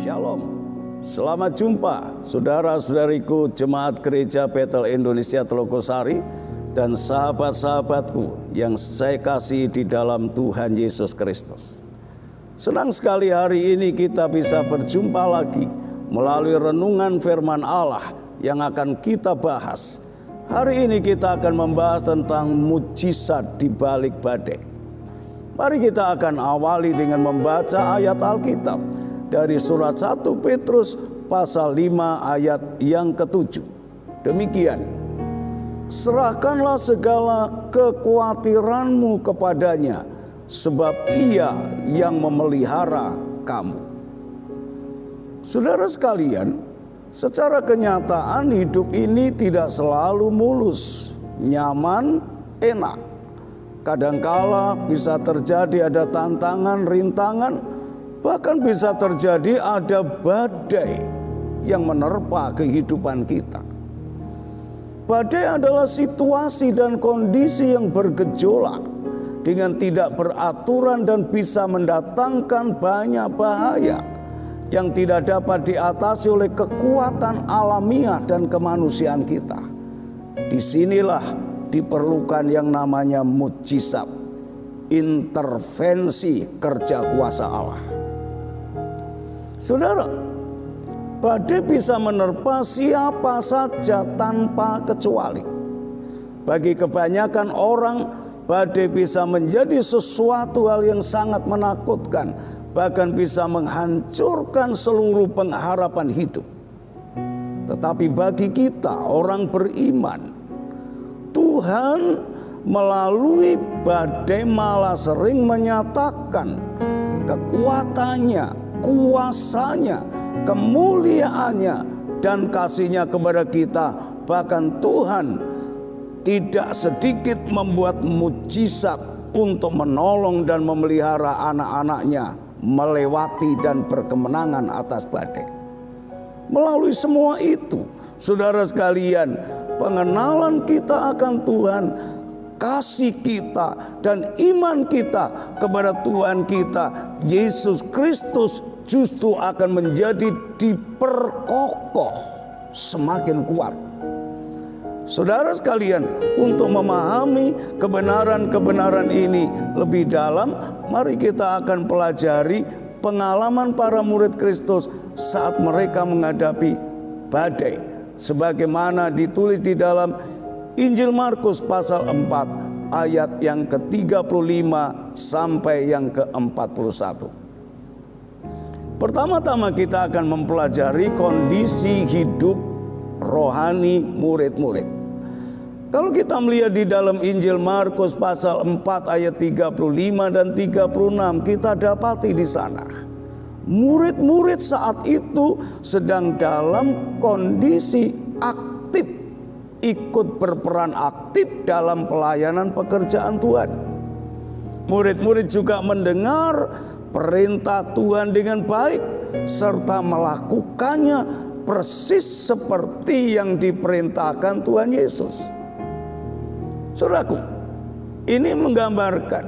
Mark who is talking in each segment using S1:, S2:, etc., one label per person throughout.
S1: Shalom, selamat jumpa saudara-saudariku Jemaat Gereja Bethel Indonesia Telogosari dan sahabat-sahabatku yang saya kasih di dalam Tuhan Yesus Kristus. Senang sekali hari ini kita bisa berjumpa lagi melalui renungan firman Allah yang akan kita bahas. Hari ini kita akan membahas tentang mujizat di balik badai. Mari kita akan awali dengan membaca ayat Alkitab dari surat 1 Petrus pasal 5 ayat yang ke-7. Demikian, serahkanlah segala kekhawatiranmu kepadanya, sebab ia yang memelihara kamu. Saudara sekalian, secara kenyataan hidup ini tidak selalu mulus, nyaman, enak. Kadangkala bisa terjadi ada tantangan, rintangan, bahkan bisa terjadi ada badai yang menerpa kehidupan kita. Badai adalah situasi dan kondisi yang bergejolak dengan tidak beraturan dan bisa mendatangkan banyak bahaya yang tidak dapat diatasi oleh kekuatan alamiah dan kemanusiaan kita. Disinilah diperlukan yang namanya mujizat, intervensi kerja kuasa Allah. Saudara, badai bisa menerpa siapa saja tanpa kecuali. Bagi kebanyakan orang, badai bisa menjadi sesuatu hal yang sangat menakutkan, bahkan bisa menghancurkan seluruh pengharapan hidup. Tetapi bagi kita, orang beriman, Tuhan melalui badai malah sering menyatakan kekuatannya, kuasanya, kemuliaannya, dan kasihnya kepada kita. Bahkan Tuhan tidak sedikit membuat mujizat untuk menolong dan memelihara anak-anaknya melewati dan berkemenangan atas badai. Melalui semua itu, saudara sekalian, pengenalan kita akan Tuhan, kasih kita dan iman kita kepada Tuhan kita Yesus Kristus justru akan menjadi diperkokoh semakin kuat. Saudara sekalian, untuk memahami kebenaran-kebenaran ini lebih dalam, mari kita akan pelajari pengalaman para murid Kristus saat mereka menghadapi badai, sebagaimana ditulis di dalam Injil Markus pasal 4 ayat yang ke-35 sampai yang ke-41. Pertama-tama kita akan mempelajari kondisi hidup rohani murid-murid. Kalau kita melihat di dalam Injil Markus pasal 4 ayat 35 dan 36, kita dapati di sana murid-murid saat itu sedang dalam kondisi aktif, ikut berperan aktif dalam pelayanan pekerjaan Tuhan. Murid-murid juga mendengar perintah Tuhan dengan baik serta melakukannya persis seperti yang diperintahkan Tuhan Yesus. Saudaraku, ini menggambarkan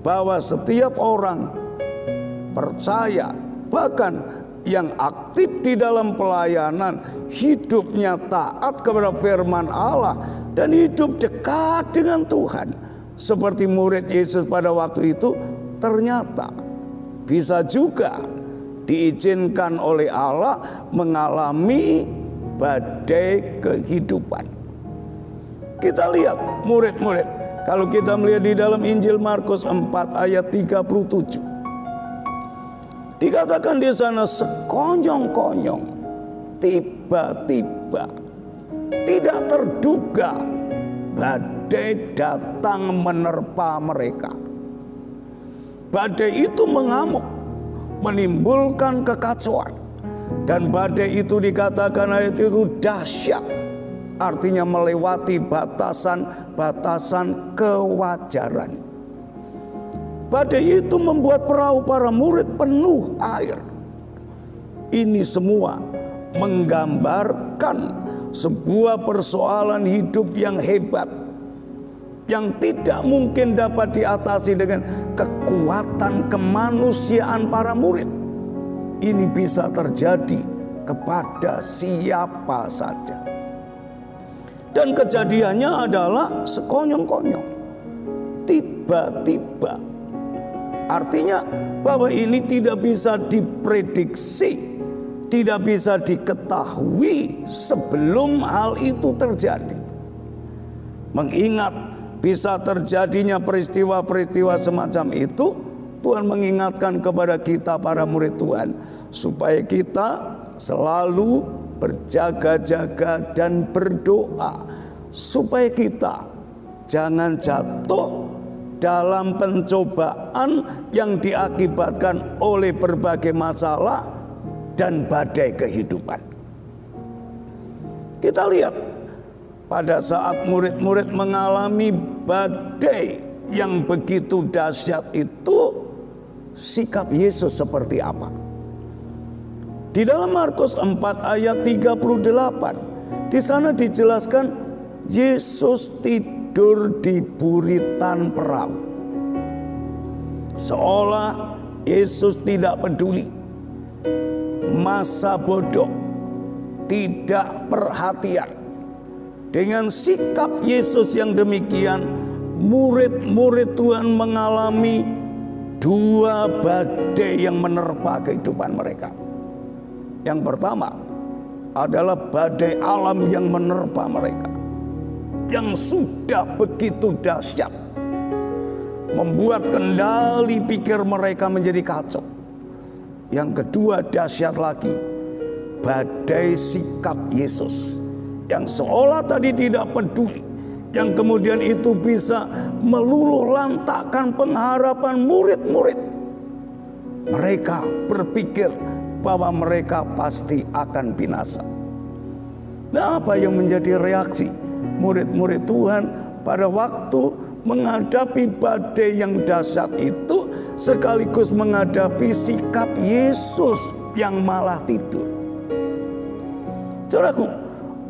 S1: bahwa setiap orang percaya, bahkan yang aktif di dalam pelayanan, hidupnya taat kepada firman Allah dan hidup dekat dengan Tuhan, seperti murid Yesus pada waktu itu, ternyata bisa juga diizinkan oleh Allah mengalami badai kehidupan. Kita lihat murid-murid, kalau kita melihat di dalam Injil Markus 4 ayat 37, dikatakan di sana sekonyong-konyong, tiba-tiba, tidak terduga, badai datang menerpa mereka. Badai itu mengamuk, menimbulkan kekacauan. Dan badai itu dikatakan ayat itu dahsyat, artinya melewati batasan-batasan kewajaran. Badai itu membuat perahu para murid penuh air. Ini semua menggambarkan sebuah persoalan hidup yang hebat, yang tidak mungkin dapat diatasi dengan kekuatan kemanusiaan para murid. Ini bisa terjadi kepada siapa saja. Dan kejadiannya adalah sekonyong-konyong, tiba-tiba. Artinya bahwa ini tidak bisa diprediksi, tidak bisa diketahui sebelum hal itu terjadi. Mengingat bisa terjadinya peristiwa-peristiwa semacam itu, Tuhan mengingatkan kepada kita para murid Tuhan, supaya kita selalu berjaga-jaga dan berdoa, supaya kita jangan jatuh dalam pencobaan yang diakibatkan oleh berbagai masalah dan badai kehidupan. Kita lihat pada saat murid-murid mengalami badai yang begitu dahsyat itu, sikap Yesus seperti apa? Di dalam Markus 4 ayat 38, di sana dijelaskan Yesus tidur di buritan perahu. Seolah Yesus tidak peduli, masa bodoh, tidak perhatian. Dengan sikap Yesus yang demikian, murid-murid Tuhan mengalami dua badai yang menerpa kehidupan mereka. Yang pertama adalah badai alam yang menerpa mereka, yang sudah begitu dahsyat, membuat kendali pikir mereka menjadi kacau. Yang kedua dahsyat lagi, badai sikap Yesus yang seolah tadi tidak peduli, yang kemudian itu bisa meluluh lantakkan pengharapan murid-murid. Mereka berpikir bahwa mereka pasti akan binasa. Nah, apa yang menjadi reaksi murid-murid Tuhan pada waktu menghadapi badai yang dahsyat itu, sekaligus menghadapi sikap Yesus yang malah tidur? Saudaraku,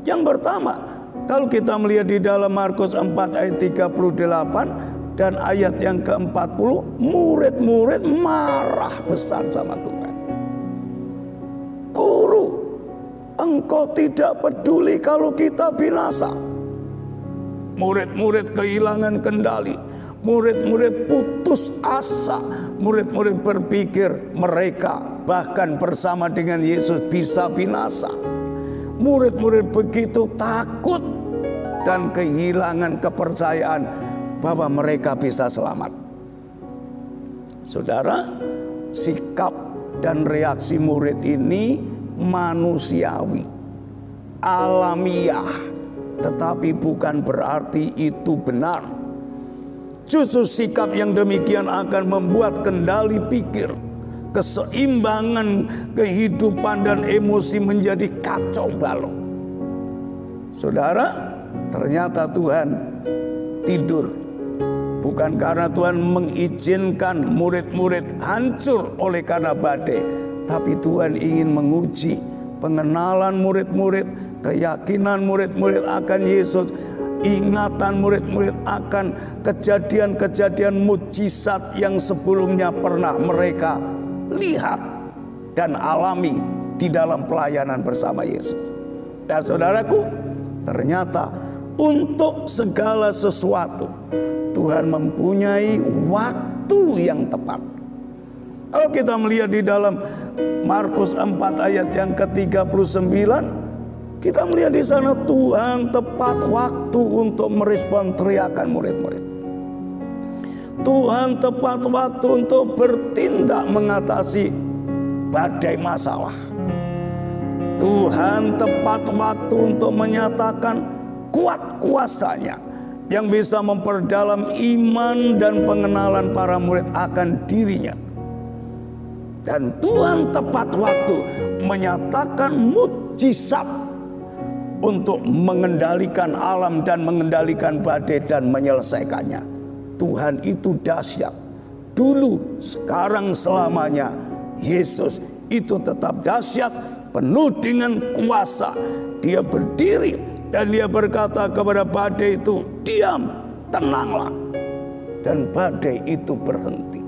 S1: yang pertama, kalau kita melihat di dalam Markus 4 ayat 38 dan ayat yang ke-40, murid-murid marah besar sama Tuhan. Guru, engkau tidak peduli kalau kita binasa. Murid-murid kehilangan kendali, murid-murid putus asa, murid-murid berpikir mereka bahkan bersama dengan Yesus bisa binasa. Murid-murid begitu takut dan kehilangan kepercayaan bahwa mereka bisa selamat. Saudara, sikap dan reaksi murid ini manusiawi, alamiah, tetapi bukan berarti itu benar. Justru sikap yang demikian akan membuat kendali pikir, keseimbangan kehidupan dan emosi menjadi kacau balau. Saudara, ternyata Tuhan tidur. Bukan karena Tuhan mengizinkan murid-murid hancur oleh karena badai, tapi Tuhan ingin menguji pengenalan murid-murid, keyakinan murid-murid akan Yesus, ingatan murid-murid akan kejadian-kejadian mujizat yang sebelumnya pernah mereka lihat dan alami di dalam pelayanan bersama Yesus. Dan saudaraku, ternyata untuk segala sesuatu Tuhan mempunyai waktu yang tepat. Kalau kita melihat di dalam Markus 4 ayat yang ke-39, kita melihat di sana Tuhan tepat waktu untuk merespon teriakan murid-murid. Tuhan tepat waktu untuk bertindak mengatasi badai masalah. Tuhan tepat waktu untuk menyatakan kuat kuasanya yang bisa memperdalam iman dan pengenalan para murid akan dirinya. Dan Tuhan tepat waktu menyatakan mukjizat untuk mengendalikan alam dan mengendalikan badai dan menyelesaikannya. Tuhan itu dahsyat. Dulu, sekarang, selamanya. Yesus itu tetap dahsyat, penuh dengan kuasa. Dia berdiri dan dia berkata kepada badai itu, diam, tenanglah. Dan badai itu berhenti.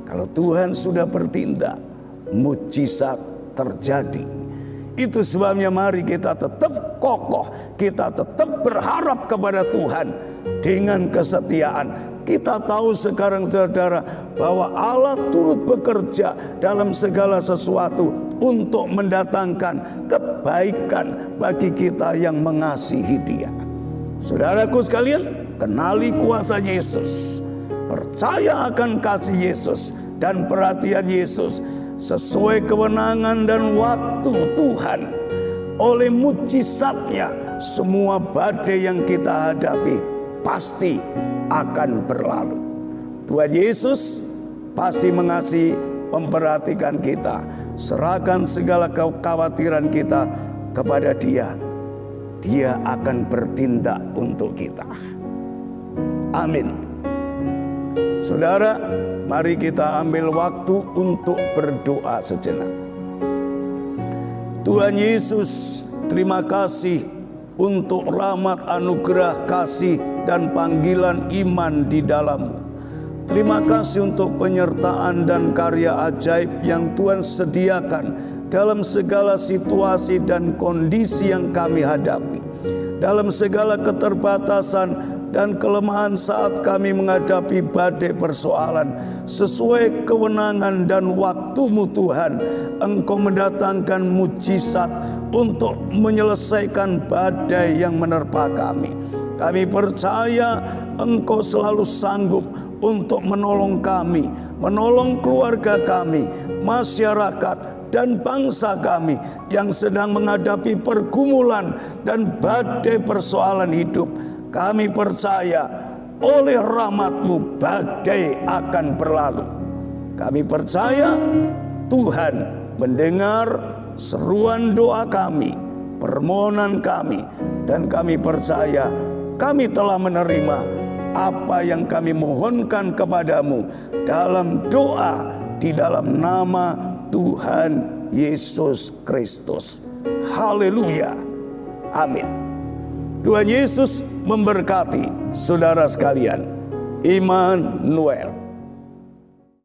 S1: Kalau Tuhan sudah bertindak, mukjizat terjadi. Itu sebabnya mari kita tetap kokoh, kita tetap berharap kepada Tuhan dengan kesetiaan. Kita tahu sekarang saudara bahwa Allah turut bekerja dalam segala sesuatu untuk mendatangkan kebaikan bagi kita yang mengasihi Dia. Saudaraku sekalian, kenali kuasa Yesus, percaya akan kasih Yesus dan perhatian Yesus. Sesuai kewenangan dan waktu Tuhan, oleh mukjizatnya, semua badai yang kita hadapi pasti akan berlalu. Tuhan Yesus pasti mengasihi, memperhatikan kita. Serahkan segala kekhawatiran kita kepada Dia. Dia akan bertindak untuk kita. Amin. Saudara, mari kita ambil waktu untuk berdoa sejenak. Tuhan Yesus, terima kasih untuk rahmat, anugerah, kasih, dan panggilan iman di dalam-Mu. Terima kasih untuk penyertaan dan karya ajaib yang Tuhan sediakan dalam segala situasi dan kondisi yang kami hadapi. Dalam segala keterbatasan dan kelemahan saat kami menghadapi badai persoalan, sesuai kewenangan dan waktu-Mu Tuhan, Engkau mendatangkan mukjizat untuk menyelesaikan badai yang menerpa kami. Kami percaya Engkau selalu sanggup untuk menolong kami, menolong keluarga kami, masyarakat, dan bangsa kami yang sedang menghadapi pergumulan dan badai persoalan hidup. Kami percaya oleh rahmat-Mu badai akan berlalu. Kami percaya Tuhan mendengar seruan doa kami, permohonan kami, dan kami percaya kami telah menerima apa yang kami mohonkan kepadamu dalam doa di dalam nama Tuhan Yesus Kristus. Haleluya. Amin. Tuhan Yesus memberkati saudara sekalian. Immanuel.